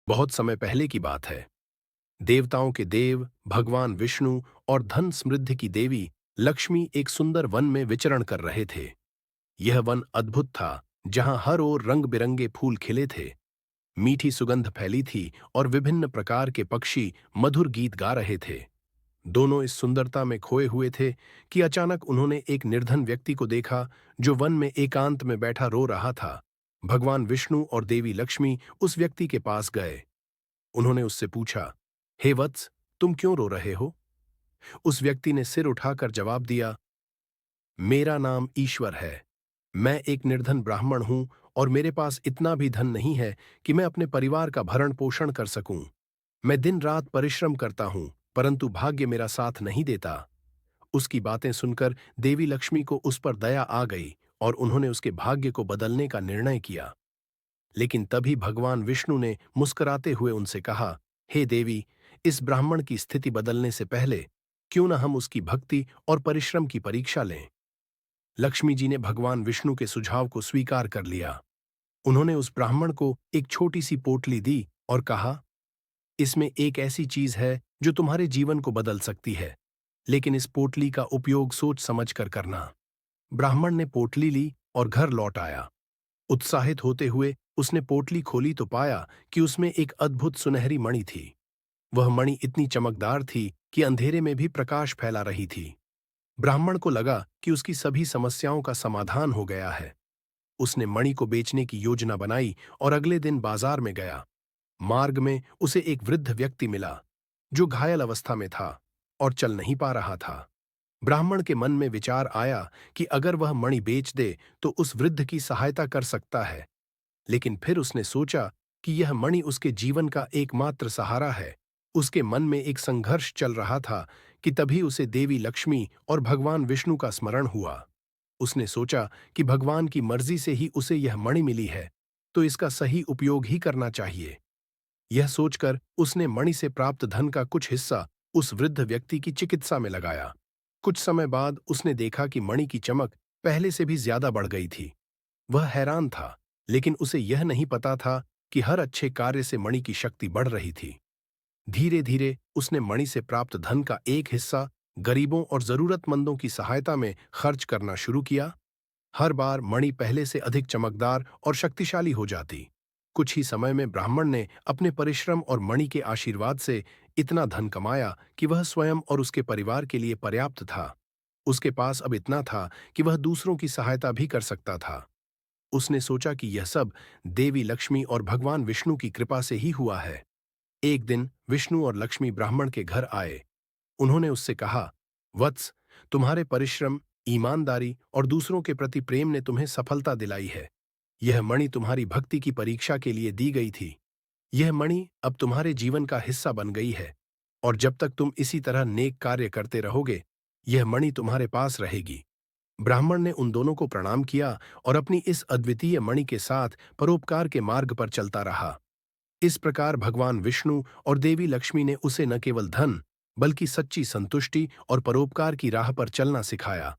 बहुत समय पहले की बात है। देवताओं के देव भगवान विष्णु और धन समृद्धि की देवी लक्ष्मी एक सुंदर वन में विचरण कर रहे थे। यह वन अद्भुत था, जहां हर ओर रंग बिरंगे फूल खिले थे, मीठी सुगंध फैली थी और विभिन्न प्रकार के पक्षी मधुर गीत गा रहे थे। दोनों इस सुंदरता में खोए हुए थे कि अचानक उन्होंने एक निर्धन व्यक्ति को देखा, जो वन में एकांत में बैठा रो रहा था। भगवान विष्णु और देवी लक्ष्मी उस व्यक्ति के पास गए। उन्होंने उससे पूछा, हे वत्स, तुम क्यों रो रहे हो? उस व्यक्ति ने सिर उठाकर जवाब दिया, मेरा नाम ईश्वर है। मैं एक निर्धन ब्राह्मण हूं और मेरे पास इतना भी धन नहीं है कि मैं अपने परिवार का भरण पोषण कर सकूं। मैं दिन रात परिश्रम करता हूं, परंतु भाग्य मेरा साथ नहीं देता। उसकी बातें सुनकर देवी लक्ष्मी को उस पर दया आ गई और उन्होंने उसके भाग्य को बदलने का निर्णय किया। लेकिन तभी भगवान विष्णु ने मुस्कुराते हुए उनसे कहा, हे देवी, इस ब्राह्मण की स्थिति बदलने से पहले क्यों न हम उसकी भक्ति और परिश्रम की परीक्षा लें। लक्ष्मी जी ने भगवान विष्णु के सुझाव को स्वीकार कर लिया। उन्होंने उस ब्राह्मण को एक छोटी सी पोटली दी और कहा, इसमें एक ऐसी चीज है जो तुम्हारे जीवन को बदल सकती है, लेकिन इस पोटली का उपयोग सोच समझ कर करना। ब्राह्मण ने पोटली ली और घर लौट आया। उत्साहित होते हुए उसने पोटली खोली तो पाया कि उसमें एक अद्भुत सुनहरी मणि थी। वह मणि इतनी चमकदार थी कि अंधेरे में भी प्रकाश फैला रही थी। ब्राह्मण को लगा कि उसकी सभी समस्याओं का समाधान हो गया है। उसने मणि को बेचने की योजना बनाई और अगले दिन बाजार में गया। मार्ग में उसे एक वृद्ध व्यक्ति मिला, जो घायल अवस्था में था और चल नहीं पा रहा था। ब्राह्मण के मन में विचार आया कि अगर वह मणि बेच दे तो उस वृद्ध की सहायता कर सकता है। लेकिन फिर उसने सोचा कि यह मणि उसके जीवन का एकमात्र सहारा है। उसके मन में एक संघर्ष चल रहा था कि तभी उसे देवी लक्ष्मी और भगवान विष्णु का स्मरण हुआ। उसने सोचा कि भगवान की मर्जी से ही उसे यह मणि मिली है, तो इसका सही उपयोग ही करना चाहिए। यह सोचकर उसने मणि से प्राप्त धन का कुछ हिस्सा उस वृद्ध व्यक्ति की चिकित्सा में लगाया। कुछ समय बाद उसने देखा कि मणि की चमक पहले से भी ज्यादा बढ़ गई थी। वह हैरान था, लेकिन उसे यह नहीं पता था कि हर अच्छे कार्य से मणि की शक्ति बढ़ रही थी। धीरे धीरे उसने मणि से प्राप्त धन का एक हिस्सा गरीबों और जरूरतमंदों की सहायता में खर्च करना शुरू किया। हर बार मणि पहले से अधिक चमकदार और शक्तिशाली हो जाती। कुछ ही समय में ब्राह्मण ने अपने परिश्रम और मणि के आशीर्वाद से इतना धन कमाया कि वह स्वयं और उसके परिवार के लिए पर्याप्त था। उसके पास अब इतना था कि वह दूसरों की सहायता भी कर सकता था। उसने सोचा कि यह सब देवी लक्ष्मी और भगवान विष्णु की कृपा से ही हुआ है। एक दिन विष्णु और लक्ष्मी ब्राह्मण के घर आए। उन्होंने उससे कहा, वत्स, तुम्हारे परिश्रम, ईमानदारी और दूसरों के प्रति प्रेम ने तुम्हें सफलता दिलाई है। यह मणि तुम्हारी भक्ति की परीक्षा के लिए दी गई थी। यह मणि अब तुम्हारे जीवन का हिस्सा बन गई है, और जब तक तुम इसी तरह नेक कार्य करते रहोगे, यह मणि तुम्हारे पास रहेगी। ब्राह्मण ने उन दोनों को प्रणाम किया और अपनी इस अद्वितीय मणि के साथ परोपकार के मार्ग पर चलता रहा। इस प्रकार भगवान विष्णु और देवी लक्ष्मी ने उसे न केवल धन, बल्कि सच्ची संतुष्टि और परोपकार की राह पर चलना सिखाया।